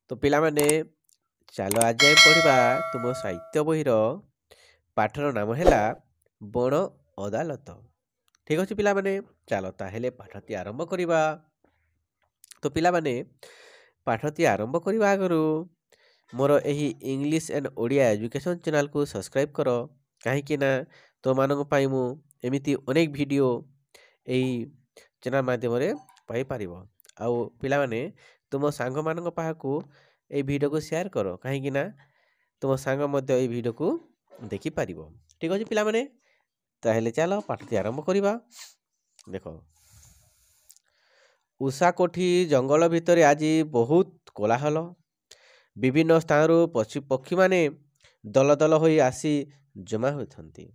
तो पिलामाने ଚାଲ ଆଜି ଆମେ ପଢ଼ିବା ତୁମ ସାହିତ୍ୟ ବହିର ପାଠର ନାମ ହେଲା ବଣ ଅଦାଲତ। ଠିକ୍ ଅଛି ପିଲାମାନେ, ଚାଲ ତାହେଲେ ପାଠଟି ଆରମ୍ଭ କରିବା। ତ ପିଲାମାନେ ପାଠଟି ଆରମ୍ଭ କରିବା ଆଗରୁ ମୋର ଏହି ଇଂଲିଶ ଆଣ୍ଡ ଓଡ଼ିଆ ଏଜୁକେସନ୍ ଚ୍ୟାନେଲକୁ ସବସ୍କ୍ରାଇବ୍ କର, କାହିଁକି ନା ତୁମମାନଙ୍କ ପାଇଁ ମୁଁ ଏମିତି ଅନେକ ଭିଡ଼ିଓ ଏହି ଚ୍ୟାନେଲ ମାଧ୍ୟମରେ ପାଇପାରିବ। ଆଉ ପିଲାମାନେ ତୁମ ସାଙ୍ଗମାନଙ୍କ ପାଖକୁ এই ଭିଡ଼ିଓକୁ ସେୟାର କର, କାହିଁକି ନା ତୁମ ସାଙ୍ଗ ମଧ୍ୟ ଏହି ଭିଡ଼ିଓକୁ ଦେଖିପାରିବ। ଠିକ୍ ଅଛି ପିଲାମାନେ, ତାହେଲେ ଚାଲ ପାଠଟି ଆରମ୍ଭ କରିବା। ଦେଖ, ଉଷାକୋଠି ଜଙ୍ଗଲ ଭିତରେ ଆଜି ବହୁତ କୋଳାହଳ। ବିଭିନ୍ନ ସ୍ଥାନରୁ ପକ୍ଷୀମାନେ ଦଳ ଦଳ ହୋଇ ଆସି ଜମା ହୋଇଛନ୍ତି।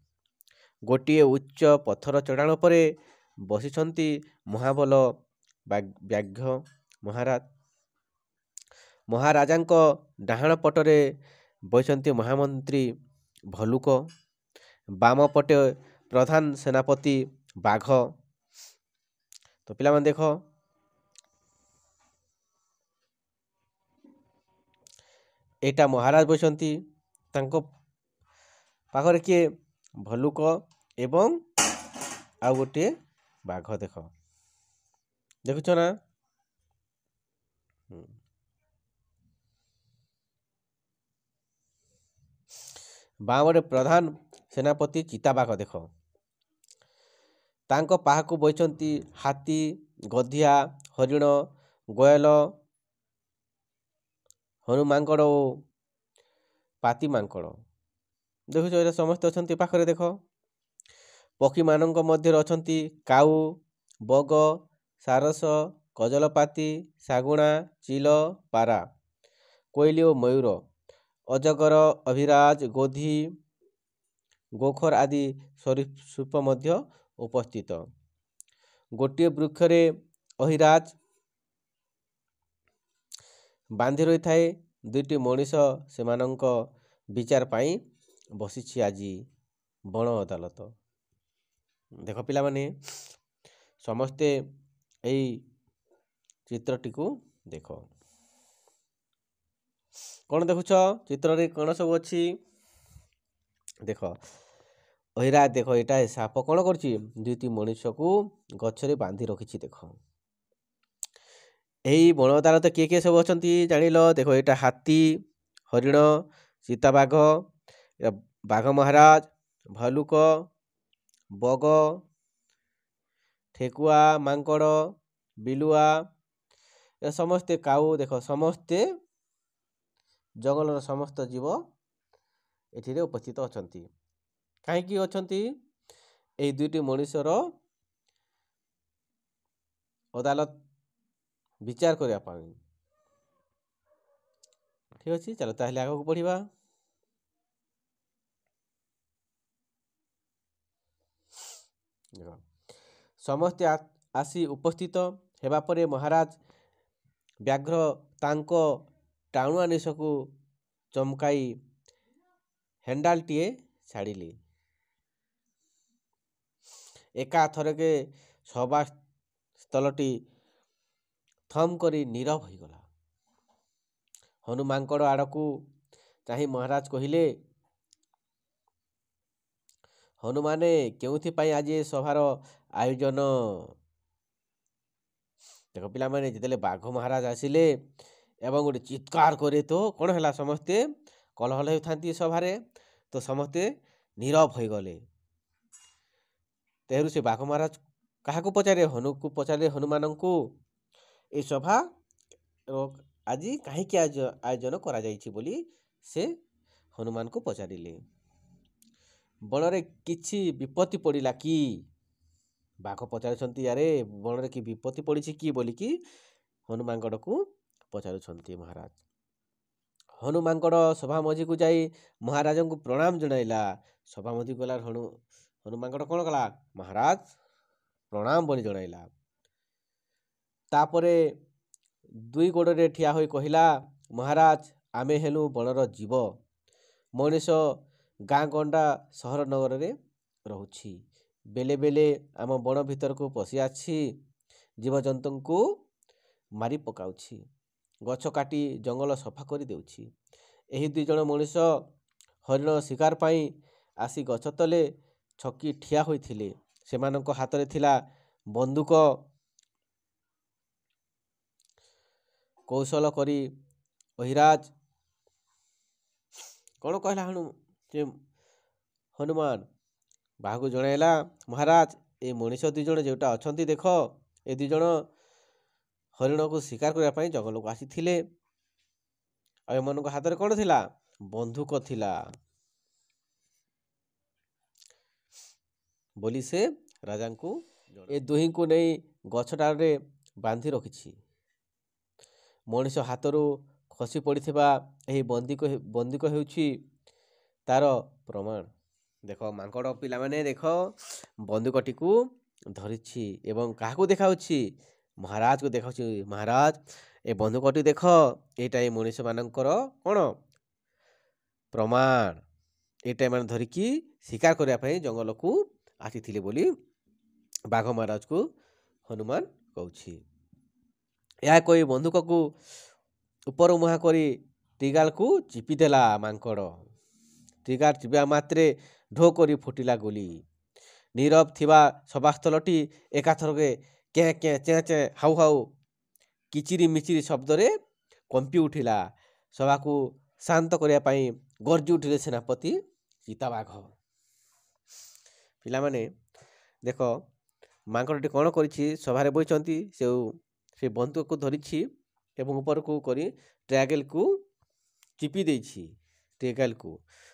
ଗୋଟିଏ ଉଚ୍ଚ ପଥର ଚଢ଼ାଣ ଉପରେ ବସିଛନ୍ତି ମହାବଳ ବ୍ୟାଘ୍ର ମହାରାଜ। ମହାରାଜାଙ୍କ ଡାହାଣ ପଟରେ ବସିଛନ୍ତି ମହାମନ୍ତ୍ରୀ ଭଲ୍ଲୁକ। ବାମ ପଟେ ପ୍ରଧାନ ସେନାପତି ବାଘ। ତ ପିଲାମାନେ ଦେଖ, ଏଇଟା ମହାରାଜ ବସିଛନ୍ତି, ତାଙ୍କ ପାଖରେ କିଏ ଭଲ୍ଲୁକ ଏବଂ ଆଉ ଗୋଟିଏ ବାଘ। ଦେଖୁଛ ନା? ବାମରେ ପ୍ରଧାନ ସେନାପତି ଚିତାବାଘ। ଦେଖ, ତାଙ୍କ ପାଖକୁ ବସିଛନ୍ତି ହାତୀ, ଗଧିଆ, ହରିଣ, ଗୟଳ, ହନୁମାଙ୍କଡ଼ ଓ ପାତି ମାଙ୍କଡ଼। ଦେଖୁଛ, ଏଇଟା ସମସ୍ତେ ଅଛନ୍ତି ପାଖରେ। ଦେଖ, ପକ୍ଷୀମାନଙ୍କ ମଧ୍ୟରେ ଅଛନ୍ତି କାଉ, ବଗ, ସାରସ, କଜଳପାତି, ଶାଗୁଣା, ଚିଲ, ପାରା, କୋଇଲି ଓ ମୟୂର, ଅଜଗର, ଅଭିରାଜ, ଗୋଧି, ଗୋଖର ଆଦି ସରୀସୃପ ମଧ୍ୟ ଉପସ୍ଥିତ। ଗୋଟିଏ ବୃକ୍ଷରେ ଅହିରାଜ ବାନ୍ଧି ରହିଥାଏ। ଦୁଇଟି ମଣିଷ ସେମାନଙ୍କ ବିଚାର ପାଇଁ ବସିଛି ଆଜି ବଣ ଅଦାଲତ। ଦେଖ ପିଲାମାନେ, ସମସ୍ତେ ଏଇ ଚିତ୍ରଟିକୁ ଦେଖ। କ'ଣ ଦେଖୁଛ? ଚିତ୍ରରେ କ'ଣ ସବୁ ଅଛି? ଦେଖ, ଅହିରାଜ, ଦେଖ, ଏଇଟା ସାପ କ'ଣ କରୁଛି? ଦୁଇଟି ମଣିଷକୁ ଗଛରେ ବାନ୍ଧି ରଖିଛି। ଦେଖ, ଏହି ବଣ ଅଦାଲତ କିଏ କିଏ ସବୁ ଅଛନ୍ତି ଜାଣିଲ? ଦେଖ, ଏଇଟା ହାତୀ, ହରିଣ, ଚିତାବାଘ, ବାଘ ମହାରାଜ, ଭଲ୍ଲୁକ, ବଗ, ଠେକୁଆ, ମାଙ୍କଡ଼, ବିଲୁଆ, ଏ ସମସ୍ତେ କାଉ। ଦେଖ, ସମସ୍ତେ ଜଙ୍ଗଲର ସମସ୍ତ ଜୀବ ଏଥିରେ ଉପସ୍ଥିତ ଅଛନ୍ତି। କାହିଁକି ଅଛନ୍ତି? ଏହି ଦୁଇଟି ମଣିଷର ଅଦାଲତ ବିଚାର କରିବା ପାଇଁ। ଠିକ୍ ଅଛି, ଚାଲ ତାହେଲେ ଆଗକୁ ପଢ଼ିବା। ସମସ୍ତେ ଆସି ଉପସ୍ଥିତ ହେବା ପରେ ମହାରାଜ ବ୍ୟାଘ୍ର ତାଙ୍କ ଟାଣୁଆ ନିଶକୁ ଚମକାଇ ହେଣ୍ଡାଲଟିଏ ଛାଡ଼ିଲେ। ଏକା ଥରକେ ସଭା ସ୍ଥଳଟି ଥମ୍ କରି ନୀରବ ହୋଇଗଲା। ହନୁମାଙ୍କଡ଼ ଆଡ଼କୁ ଚାହିଁ ମହାରାଜ କହିଲେ, ହନୁମାନେ, କେଉଁଥିପାଇଁ ଆଜି ଏ ସଭାର ଆୟୋଜନ? ଦେଖ ପିଲାମାନେ, ଯେତେବେଳେ ବାଘ ମହାରାଜ ଆସିଲେ ଏବଂ ଗୋଟେ ଚିତ୍କାର করে, ତ କ'ଣ ହେଲା? ସମସ୍ତେ କଲହଲ ହେଉଥାନ୍ତି ସଭାରେ, ତ ସମସ୍ତେ ନୀରବ ହୋଇଗଲେ। ତେଣୁ ସେ ବାଘ ମହାରାଜ କାହାକୁ ପଚାରେ? ହନୁକୁ ପଚାରେ, ହନୁମାନଙ୍କୁ, ଏ ସଭା ଆଜି କାହିଁକି ଆୟୋଜନ କରାଯାଇଛି ବୋଲି ସେ ହନୁମାନଙ୍କୁ ପଚାରିଲେ। ବଣରେ କିଛି ବିପତ୍ତି ପଡ଼ିଲା କି? ବାଘ ପଚାରୁଛନ୍ତି, ଆରେ ବଣରେ କି ବିପତ୍ତି ପଡ଼ିଛି କି ବୋଲିକି ହନୁମାଙ୍କଡ଼କୁ ପଚାରୁଛନ୍ତି ମହାରାଜ। ହନୁମାଙ୍କଡ଼ ସଭା ମଝିକୁ ଯାଇ ମହାରାଜଙ୍କୁ ପ୍ରଣାମ ଜଣାଇଲା। ସଭା ମଝିକୁ ଗଲା ହନୁମାଙ୍କଡ଼ କ'ଣ କଲା? ମହାରାଜ ପ୍ରଣାମ ବୋଲି ଜଣାଇଲା। ତାପରେ ଦୁଇ ଗୋଡ଼ରେ ଠିଆ ହୋଇ କହିଲା, ମହାରାଜ, ଆମେ ହେଲୁ ବଣର ଜୀବ। ମଣିଷ ଗାଁ ଗଣ୍ଡା ସହର ନଗରରେ ରହୁଛି। ବେଲେ ବେଲେ ଆମ ବଣ ଭିତରକୁ ପଶି ଆସି ଜୀବଜନ୍ତୁଙ୍କୁ ମାରି ପକାଉଛି। ଗଛ କାଟି ଜଙ୍ଗଲ ସଫା କରିଦେଉଛି। ଏହି 2 ଜଣ ମଣିଷ ହରିଣ ଶିକାର ପାଇଁ ଆସି ଗଛ ତଳେ ଛକି ଠିଆ ହୋଇଥିଲେ। ସେମାନଙ୍କ ହାତରେ ଥିଲା ବନ୍ଧୁକ। କୌଶଳ କରି ଅହିରାଜ କ'ଣ କହିଲା ହନୁମାନ ବାହାକୁ ଜଣାଇଲା, ମହାରାଜ ଏ ମଣିଷ 2 ଜଣ ଯେଉଁଟା ଅଛନ୍ତି ଦେଖ, ଏ 2 ଜଣ ହରିଣକୁ ଶିକାର କରିବା ପାଇଁ ଜଙ୍ଗଲକୁ ଆସିଥିଲେ। ଆଉ ଏମାନଙ୍କ ହାତରେ କ'ଣ ଥିଲା? ବନ୍ଧୁକ ଥିଲା ବୋଲି ସେ ରାଜାଙ୍କୁ ଏ ଦୁହିଁଙ୍କୁ ନେଇ ଗଛ ଡାଳରେ ବାନ୍ଧି ରଖିଛି। ମଣିଷ ହାତରୁ ଖସି ପଡ଼ିଥିବା ଏହି ବନ୍ଦିକ ହେଉଛି ତାର ପ୍ରମାଣ। ଦେଖ ମାଙ୍କଡ଼ ପିଲାମାନେ ଦେଖ ବନ୍ଧୁକଟିକୁ ଧରିଛି ଏବଂ କାହାକୁ ଦେଖାଉଛି? ମହାରାଜକୁ ଦେଖାଉଛି। ମହାରାଜ ଏ ବନ୍ଧୁକଟି ଦେଖ, ଏଇଟା ଏ ମଣିଷମାନଙ୍କର କ'ଣ ପ୍ରମାଣ। ଏଇଟା ଏମାନେ ଧରିକି ଶିକାର କରିବା ପାଇଁ ଜଙ୍ଗଲକୁ ଆସିଥିଲେ ବୋଲି ବାଘ ମହାରାଜକୁ ହନୁମାନ କହୁଛି। ଏହା କହି ବନ୍ଧୁକକୁ ଉପର ମୁହାଁ କରି ଟ୍ରିଗାରକୁ ଚିପିଦେଲା ମାଙ୍କଡ଼। ଟ୍ରିଗାର ଚିପିବା ମାତ୍ରେ ଢୋ କରି ଫୁଟିଲା ଗୁଳି। ନୀରବ ଥିବା ସଭାସ୍ଥଳଟି ଏକାଥରକେ କେଁ କେଁ ଚେଁ ଚେଁ ହାଉ ହାଉ କିଚିରି ମିଚିରି ଶବ୍ଦରେ କମ୍ପି ଉଠିଲା। ସଭାକୁ ଶାନ୍ତ କରିବା ପାଇଁ ଗର୍ଜି ଉଠିଲେ ସେନାପତି ଚିତାବାଘ। ପିଲାମାନେ ଦେଖ ମାଙ୍କଡ଼ଟି କ'ଣ କରିଛି? ସଭାରେ ବସିଛନ୍ତି, ସେ ବନ୍ଧୁକକୁ ଧରିଛି ଏବଂ ଉପରକୁ କରି ଟ୍ରାଗେଲକୁ ଚିପି ଦେଇଛି। ଟ୍ରାଗେଲକୁ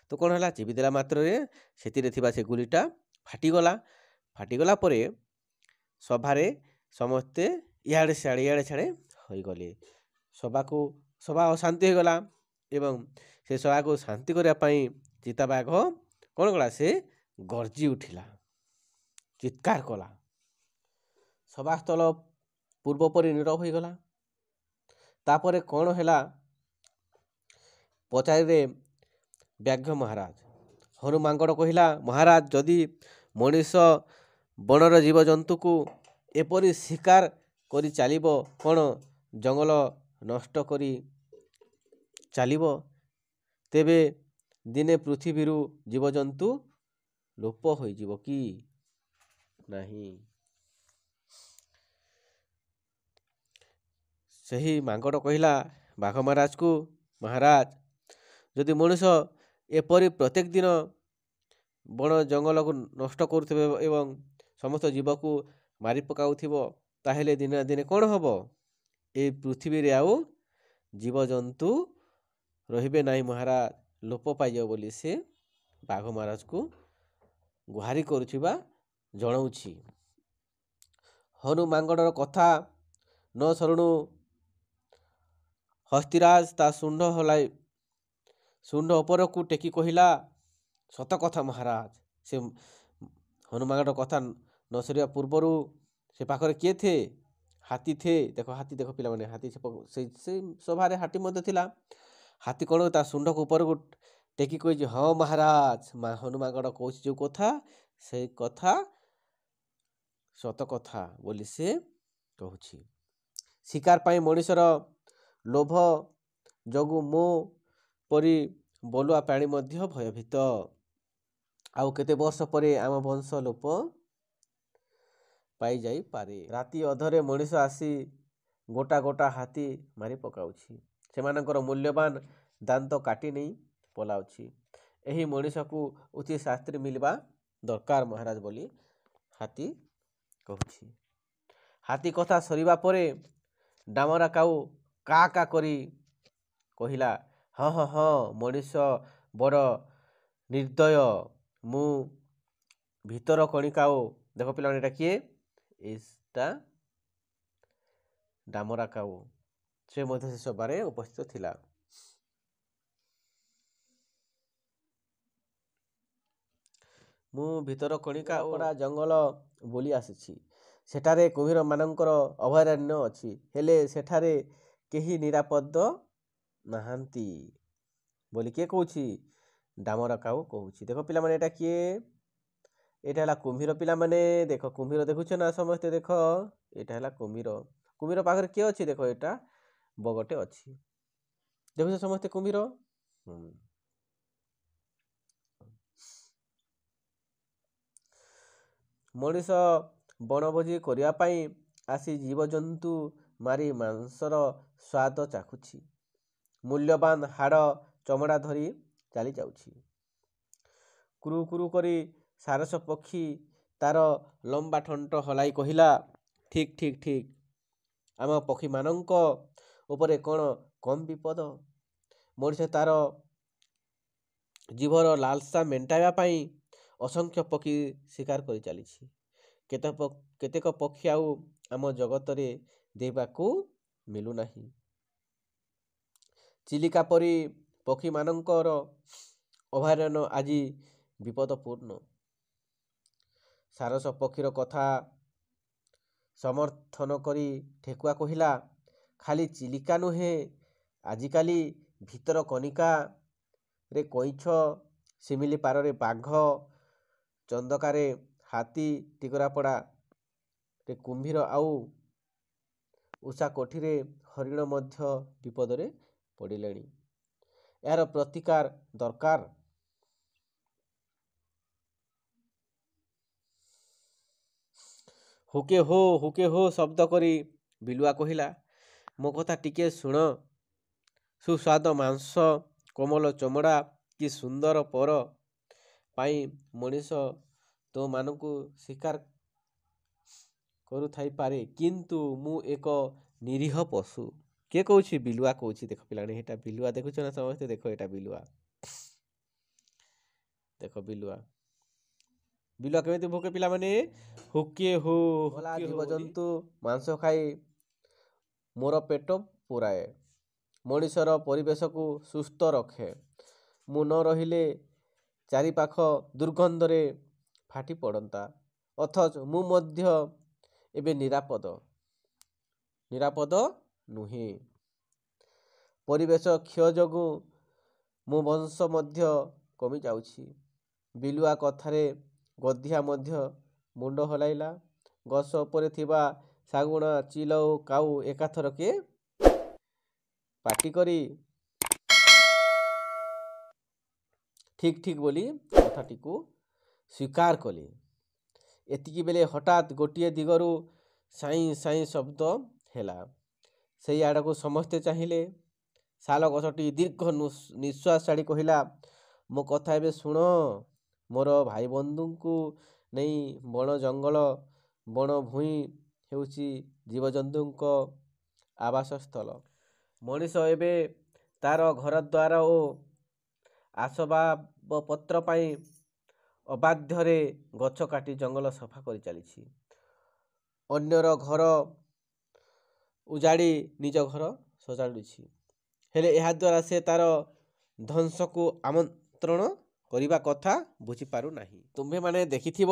ତ କ'ଣ ହେଲା? ଚିପି ଦେଲା ମାତ୍ରରେ ସେଥିରେ ଥିବା ସେ ଗୁଳିଟା ଫାଟିଗଲା ପରେ ସଭାରେ ସମସ୍ତେ ଇଆଡ଼େ ସିଆଡ଼େ ହୋଇଗଲେ। ସଭା ଅଶାନ୍ତି ହୋଇଗଲା ଏବଂ ସେ ସଭାକୁ ଶାନ୍ତି କରିବା ପାଇଁ ଚିତାବାଘ କ'ଣ କଲା? ସେ ଗର୍ଜି ଉଠିଲା, ଚିତ୍କାର କଲା। ସଭାସ୍ଥଳ ପୂର୍ବ ପରି ନୀରବ ହୋଇଗଲା। ତାପରେ କ'ଣ ହେଲା ପଚାରିଲେ ବ୍ୟାଘ୍ର ମହାରାଜ। ହନୁ ମାଙ୍କଡ଼ କହିଲା, ମହାରାଜ ଯଦି ମଣିଷ ବଣର ଜୀବଜନ୍ତୁକୁ ଏପରି ଶିକାର କରି ଚାଲିବ, କ'ଣ ଜଙ୍ଗଲ ନଷ୍ଟ କରି ଚାଲିବ, ତେବେ ଦିନେ ପୃଥିବୀରୁ ଜୀବଜନ୍ତୁ ଲୋପ ହୋଇଯିବ କି ନାହିଁ? ସେହି ମାଙ୍କଡ଼ କହିଲା ବାଘ ମହାରାଜକୁ, ମହାରାଜ ଯଦି ମଣିଷ ଏପରି ପ୍ରତ୍ୟେକ ଦିନ ବଣ ଜଙ୍ଗଲକୁ ନଷ୍ଟ କରୁଥିବ ଏବଂ ସମସ୍ତ ଜୀବକୁ ମାରି ପକାଉଥିବ, ତାହେଲେ ଦିନେ ନା ଦିନେ କ'ଣ ହେବ? ଏ ପୃଥିବୀରେ ଆଉ ଜୀବଜନ୍ତୁ ରହିବେ ନାହିଁ ମହାରାଜ, ଲୋପ ପାଇଯିବ ବୋଲି ସେ ବାଘ ମହାରାଜକୁ ଗୁହାରି କରୁଥିବା ଜଣାଉଛି। ହନୁ ମାଙ୍କଡ଼ର କଥା ନ ଶୁଣୁ ହସ୍ତିରାଜ ତା ଶୁଣ୍ଢ ଉପରକୁ ଟେକି କହିଲା, ସତ କଥା ମହାରାଜ। ସେ ହନୁ ମାଙ୍କଡ଼ର କଥା ନ ସରିବା ପୂର୍ବରୁ ସେ ପାଖରେ କିଏ थे? ହାତୀ थे। ଦେଖ ପିଲାମାନେ, ହାତୀ ସେଇ ସଭାରେ ହାତୀ ମଧ୍ୟ ଥିଲା। ହାତୀ କ'ଣ ତା ଶୁଣ୍ଢକୁ ଉପରକୁ ଟେକି କହିଛି, ହଁ ମହାରାଜ, ହନୁ ମାଙ୍କଡ଼ କହୁଛି ଯେଉଁ କଥା, ସେଇ କଥା ସତ କଥା ବୋଲି ସେ କହୁଛି। ଶିକାର ପାଇଁ ମଣିଷର ଲୋଭ ଯୋଗୁଁ ମୋ ପରି ବଲୁଆ ପ୍ରାଣୀ ମଧ୍ୟ ଭୟଭୀତ। ଆଉ କେତେ ବର୍ଷ ପରେ ଆମ ବଂଶ ଲୋପ ପାଇଯାଇପାରେ। ରାତି ଅଧରେ ମଣିଷ ଆସି ଗୋଟା ଗୋଟା ହାତୀ ମାରି ପକାଉଛି। ସେମାନଙ୍କର ମୂଲ୍ୟବାନ ଦାନ୍ତ କାଟି ନେଇ ପଳାଉଛି। ଏହି ମଣିଷକୁ ଉଚିତ ଶାସ୍ତି ମିଳିବା ଦରକାର ମହାରାଜ ବୋଲି ହାତୀ କହୁଛି। ହାତୀ କଥା ସରିବା ପରେ ଡାମରା କାଉ କା କା କରି କହିଲା, ହଁ ମଣିଷ ବଡ଼ ନିର୍ଦ୍ଦୟ। ମୁଁ ଭିତର କଣିକାଉ। ଦେଖ ପିଲାମାନେ, ଏଇଟା କିଏ? ଏଇଟା ଡାମରା କାଉ। ସେ ମଧ୍ୟ ସେ ସଭାରେ ଉପସ୍ଥିତ ଥିଲା। ମୁଁ ଭିତର କଣିକା ଓଡ଼ା ଜଙ୍ଗଲ ବୁଲି ଆସିଛି। ସେଠାରେ କୁମ୍ଭୀରମାନଙ୍କର ଅଭୟାରଣ୍ୟ ଅଛି, ହେଲେ ସେଠାରେ କେହି ନିରାପଦ ନାହାନ୍ତି ବୋଲି କିଏ କହୁଛି? ଡାମରା କାଉ କହୁଛି। ଦେଖ ପିଲାମାନେ, ଏଇଟା କିଏ? ଏଇଟା ହେଲା କୁମ୍ଭୀର। ପିଲାମାନେ ଦେଖ, କୁମ୍ଭୀର ଦେଖୁଛ ନା ସମସ୍ତେ? ଦେଖ, ଏଇଟା ହେଲା କୁମ୍ଭୀର। କୁମ୍ଭୀର ପାଖରେ କିଏ ଅଛି? ଦେଖ, ଏଇଟା ବଗଟେ ଅଛି। ଦେଖୁଛ ସମସ୍ତେ କୁମ୍ଭୀର। ମଣିଷ ବଣଭୋଜି କରିବା ପାଇଁ ଆସି ଜୀବଜନ୍ତୁ ମାରି ମାଂସର ସ୍ୱାଦ ଚାଖୁଛି। ମୂଲ୍ୟବାନ ହାଡ଼ ଚମଡ଼ା ଧରି ଚାଲି ଯାଉଛି। କୁରୁ କୁରୁ କରି ସାରସ ପକ୍ଷୀ ତାର ଲମ୍ବା ଠଣ୍ଟ ହଲାଇ କହିଲା, ଠିକ୍ ଠିକ୍ ଠିକ୍, ଆମ ପକ୍ଷୀମାନଙ୍କ ଉପରେ କ'ଣ କମ୍ ବିପଦ? ମଣିଷ ତାର ଜୀବର ଲାଲସା ମେଣ୍ଟାଇବା ପାଇଁ ଅସଂଖ୍ୟ ପକ୍ଷୀ ଶିକାର କରି ଚାଲିଛି। କେତେକ ପକ୍ଷୀ ଆଉ ଆମ ଜଗତରେ ଦେଖିବାକୁ ମିଳୁନାହିଁ। ଚିଲିକା ପରି ପକ୍ଷୀମାନଙ୍କର ଅଭୟାରଣ୍ୟ ଆଜି ବିପଦପୂର୍ଣ୍ଣ। ସାରସ ପକ୍ଷୀର କଥା ସମର୍ଥନ କରି ଠେକୁଆ କହିଲା, ଖାଲି ଚିଲିକା ନୁହେଁ, ଆଜିକାଲି ଭିତରକନିକାରେ କଇଁଛ, ଶିମିଳିପାଳରେ ବାଘ, ଚନ୍ଦକାରେ ହାତୀ, ଟିକରପଡ଼ାରେ କୁମ୍ଭୀର ଆଉ ଉଷାକୋଠିରେ ହରିଣ ମଧ୍ୟ ବିପଦରେ ପଡ଼ିଲେଣି। ଏହାର ପ୍ରତିକାର ଦରକାର। ହୁକେ ହୋ ଶବ୍ଦ କରି ବିଲୁଆ କହିଲା, ମୋ କଥା ଟିକେ ଶୁଣ। ସୁସ୍ୱାଦ ମାଂସ, କୋମଳ ଚମଡ଼ା, କି ସୁନ୍ଦର ପର ପାଇଁ ମଣିଷ ତୁମମାନଙ୍କୁ ଶିକାର କରୁଥାଇପାରେ, କିନ୍ତୁ ମୁଁ ଏକ ନିରୀହ ପଶୁ। କିଏ କହୁଛି? ବିଲୁଆ କହୁଛି। ଦେଖ ପିଲାମାନେ, ଏଇଟା ବିଲୁଆ। ଦେଖୁଛ ନା ସମସ୍ତେ? ଦେଖ, ଏଇଟା ବିଲୁଆ। ଦେଖ ବିଲୁଆ କେମିତି ଭୋକେ ପିଲାମାନେ? ହୁକେ ହୋ। ଜୀବଜନ୍ତୁ ମାଂସ ଖାଇ ମୋର ପେଟ ପୁରାଏ, ମଣିଷର ପରିବେଶକୁ ସୁସ୍ଥ ରଖେ। ମୁଁ ନ ରହିଲେ ଚାରିପାଖ ଦୁର୍ଗନ୍ଧରେ ଫାଟି ପଡ଼ନ୍ତା। ଅଥଚ ମୁଁ ମଧ୍ୟ ଏବେ ନିରାପଦ ନୁହେଁ। ପରିବେଶ କ୍ଷୟ ଯୋଗୁଁ ମୋ ବଂଶ ମଧ୍ୟ କମି ଯାଉଛି। ବିଲୁଆ କଥାରେ ଗଧିଆ ମଧ୍ୟ ମୁଣ୍ଡ ହଲାଇଲା। ଗଛ ଉପରେ ଥିବା ଶାଗୁଣା, ଚିଲ ଓ କାଉ ଏକାଥରକେ ପାଟି କରି ଠିକ୍ ଠିକ୍ ବୋଲି କଥାଟିକୁ ସ୍ୱୀକାର କଲେ। ଏତିକିବେଳେ ହଠାତ୍ ଗୋଟିଏ ଦିଗରୁ ସାଇଁ ସାଇଁ ଶବ୍ଦ ହେଲା। ସେହି ଆଡ଼କୁ ସମସ୍ତେ ଚାହିଁଲେ। ଶାଳ ଗଛଟି ଦୀର୍ଘ ନିଶ୍ୱାସ ଛାଡ଼ି କହିଲା, ମୋ କଥା ଏବେ ଶୁଣ। ମୋର ଭାଇ ବନ୍ଧୁଙ୍କୁ ନେଇ ବଣ ଜଙ୍ଗଲ, ବଣ ଭୂଇଁ ହେଉଛି ଜୀବଜନ୍ତୁଙ୍କ ଆବାସସ୍ଥଳ। ମଣିଷ ଏବେ ତାର ଘରଦ୍ୱାର ଓ ଆସବାବପତ୍ର ପାଇଁ ଅବାଧ୍ୟରେ ଗଛ କାଟି ଜଙ୍ଗଲ ସଫା କରି ଚାଲିଛି। ଅନ୍ୟର ଘର ଉଜାଡ଼ି ନିଜ ଘର ସଜାଡ଼ୁଛି। ହେଲେ ଏହାଦ୍ୱାରା ସେ ତାର ଧ୍ୱଂସକୁ ଆମନ୍ତ୍ରଣ କରିବା କଥା ବୁଝିପାରୁନାହିଁ। ତୁମ୍ଭେମାନେ ଦେଖିଥିବ,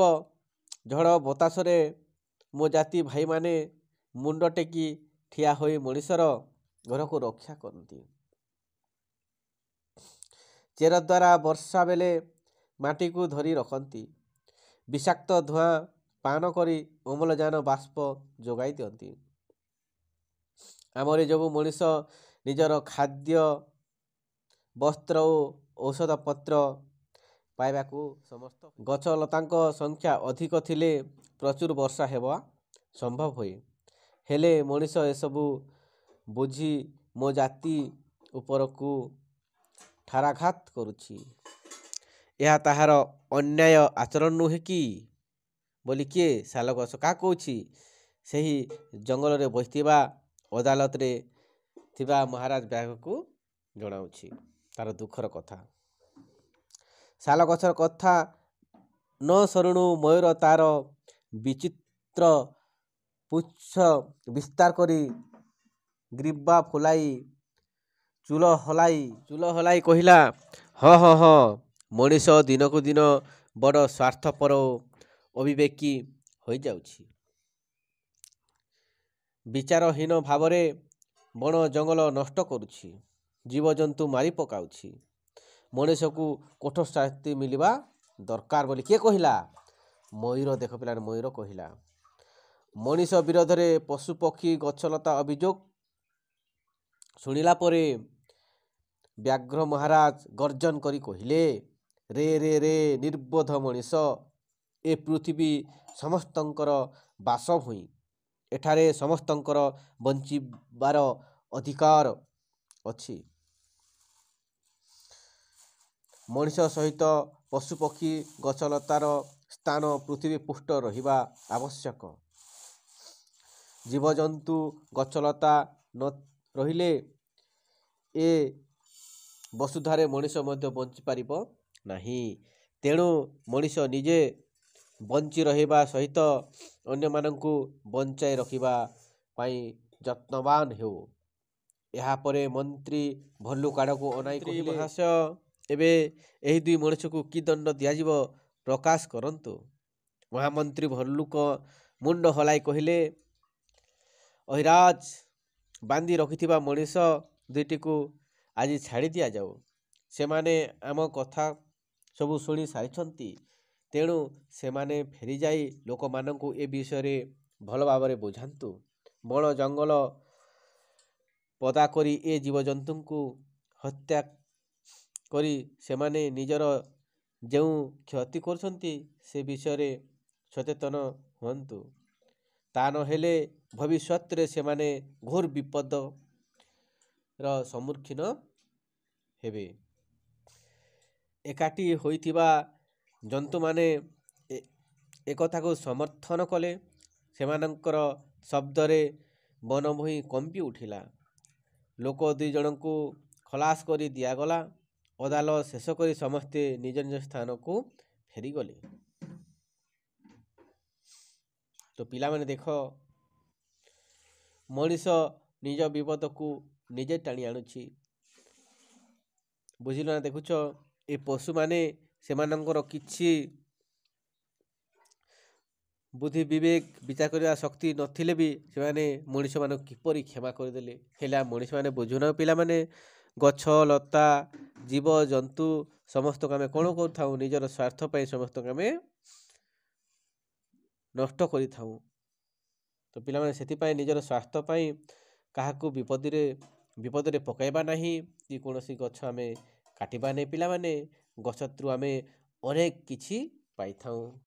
ଝଡ଼ ବତାସରେ ମୋ ଜାତି ଭାଇମାନେ ମୁଣ୍ଡ ଟେକି ଠିଆ ହୋଇ ମଣିଷର ଘରକୁ ରକ୍ଷା କରନ୍ତି। ଚେର ଦ୍ୱାରା ବର୍ଷା ବେଳେ ମାଟିକୁ ଧରି ରଖନ୍ତି। ବିଷାକ୍ତ ଧୂଆଁ ପାନ କରି ଅମ୍ଳଜାନ ବାଷ୍ପ ଯୋଗାଇ ଦିଅନ୍ତି। ଆମରି ଯୋଗୁଁ ମଣିଷ ନିଜର ଖାଦ୍ୟ, ବସ୍ତ୍ର ଓ ଔଷଧପତ୍ର ପାଇବାକୁ ସମସ୍ତ। ଗଛ ଲତାଙ୍କ ସଂଖ୍ୟା ଅଧିକ ଥିଲେ ପ୍ରଚୁର ବର୍ଷା ହେବା ସମ୍ଭବ ହୁଏ। ହେଲେ ମଣିଷ ଏସବୁ ବୁଝି ମୋ ଜାତି ଉପରକୁ ଠାରାଘାତ କରୁଛି। ଏହା ତାହାର ଅନ୍ୟାୟ ଆଚରଣ ନୁହେଁ କି? ବୋଲି କିଏ? ଶାଲଗଛ କାହା କହୁଛି? ସେହି ଜଙ୍ଗଲରେ ବସିଥିବା ଅଦାଲତରେ ଥିବା ମହାରାଜ ବାଘକୁ ଜଣାଉଛି ତାର ଦୁଃଖର କଥା। ଶାଲଗଛର କଥା ନ ସରୁଣୁ ମୟୂର ତାର ବିଚିତ୍ର ପୁଚ୍ଛ ବିସ୍ତାର କରି, ଗ୍ରୀବା ଫୁଲାଇ, ଚୂଳ ହଲାଇ କହିଲା, ହଁ ହଁ ହଁ, ମଣିଷ ଦିନକୁ ଦିନ ବଡ଼ ସ୍ୱାର୍ଥପର ଓ ଅବିବେକୀ ହୋଇଯାଉଛି। ବିଚାରହୀନ ଭାବରେ ବଣ ଜଙ୍ଗଲ ନଷ୍ଟ କରୁଛି। ଜୀବଜନ୍ତୁ ମାରି ପକାଉଛି। ମଣିଷକୁ କଠୋର ଶାସ୍ତି ମିଳିବା ଦରକାର ବୋଲି କିଏ କହିଲା? ମୟୂର। ଦେଖ ପିଲାମାନେ, ମୟୂର କହିଲା। ମଣିଷ ବିରୋଧରେ ପଶୁପକ୍ଷୀ, ଗଛଲତା ଅଭିଯୋଗ ଶୁଣିଲା ପରେ ବ୍ୟାଘ୍ର ମହାରାଜ ଗର୍ଜନ କରି କହିଲେ, ରେ ରେ ରେ ନିର୍ବୋଧ ମଣିଷ, ଏ ପୃଥିବୀ ସମସ୍ତଙ୍କର ବାସଭୂଇଁ। ଏଠାରେ ସମସ୍ତଙ୍କର ବଞ୍ଚିବାର ଅଧିକାର ଅଛି। ମଣିଷ ସହିତ ପଶୁପକ୍ଷୀ ଗଛଲତାର ସ୍ଥାନ ପୃଥିବୀ ପୃଷ୍ଠ ରହିବା ଆବଶ୍ୟକ। ଜୀବଜନ୍ତୁ ଗଛଲତା ନ ରହିଲେ ଏ ବସୁଧାରେ ମଣିଷ ମଧ୍ୟ ବଞ୍ଚିପାରିବ ନାହିଁ। ତେଣୁ ମଣିଷ ନିଜେ ବଞ୍ଚି ରହିବା ସହିତ ଅନ୍ୟମାନଙ୍କୁ ବଞ୍ଚାଇ ରଖିବା ପାଇଁ ଯତ୍ନବାନ ହେଉ। ଏହାପରେ ମନ୍ତ୍ରୀ ଭଲ୍ଲୁକ ଆଡ଼କୁ ଅନାଇ କହିଲେ, ମହାଶୟ, ଏବେ ଏହି ଦୁଇ ମଣିଷକୁ କି ଦଣ୍ଡ ଦିଆଯିବ ପ୍ରକାଶ କରନ୍ତୁ। ମହାମନ୍ତ୍ରୀ ଭଲ୍ଲୁକ ମୁଣ୍ଡ ହଲାଇ କହିଲେ, ଅହିରାଜ, ବାନ୍ଧି ରଖିଥିବା ମଣିଷ ଦୁଇଟିକୁ ଆଜି ଛାଡ଼ି ଦିଆଯାଉ। ସେମାନେ ଆମ କଥା ସବୁ ଶୁଣି ସାରିଛନ୍ତି। ତେଣୁ ସେମାନେ ଫେରିଯାଇ ଲୋକମାନଙ୍କୁ ଏ ବିଷୟରେ ଭଲ ଭାବରେ ବୁଝାନ୍ତୁ। ବଣ ଜଙ୍ଗଲ ପଦା କରି ଏ ଜୀବଜନ୍ତୁଙ୍କୁ ହତ୍ୟା କରି ସେମାନେ ନିଜର ଯେଉଁ କ୍ଷତି କରୁଛନ୍ତି ସେ ବିଷୟରେ ସଚେତନ ହୁଅନ୍ତୁ। ତା ନହେଲେ ଭବିଷ୍ୟତରେ ସେମାନେ ଘୋର ବିପଦର ସମ୍ମୁଖୀନ ହେବେ। ଏକାଠି ହୋଇଥିବା ଜନ୍ତୁମାନେ ଏକଥାକୁ ସମର୍ଥନ କଲେ। ସେମାନଙ୍କର ଶବ୍ଦରେ ବନଭୂଇଁ କମ୍ପି ଉଠିଲା। ଲୋକ ଦୁଇ ଜଣଙ୍କୁ ଖଲାସ କରି ଦିଆଗଲା। ଅଦାଲତ ଶେଷ କରି ସମସ୍ତେ ନିଜ ନିଜ ସ୍ଥାନକୁ ଫେରିଗଲେ। ତ ପିଲାମାନେ ଦେଖ, ମଣିଷ ନିଜ ବିପଦକୁ ନିଜେ ଟାଣି ଆଣୁଛି। ବୁଝିଲ ନା? ଦେଖୁଛ, ଏ ପଶୁମାନେ ସେମାନଙ୍କର କିଛି ବୁଦ୍ଧି ବିବେକ ବିଚାର କରିବା ଶକ୍ତି ନଥିଲେ ବି ସେମାନେ ମଣିଷମାନଙ୍କୁ କିପରି କ୍ଷମା କରିଦେଲେ। ହେଲେ ମଣିଷମାନେ ବୁଝୁନା। ପିଲାମାନେ, ଗଛ ଲତା ଜୀବଜନ୍ତୁ ସମସ୍ତଙ୍କୁ ଆମେ କ'ଣ କରିଥାଉ? ନିଜର ସ୍ୱାର୍ଥ ପାଇଁ ସମସ୍ତଙ୍କୁ ଆମେ ନଷ୍ଟ କରିଥାଉ। ତ ପିଲାମାନେ, ସେଥିପାଇଁ ନିଜର ସ୍ୱାର୍ଥ ପାଇଁ କାହାକୁ ବିପଦରେ ପକାଇବା ନାହିଁ କି କୌଣସି ଗଛ ଆମେ କାଟିବା ନାହିଁ। ପିଲାମାନେ, ଗଛରୁ ଆମେ ଅନେକ କିଛି ପାଇଥାଉ।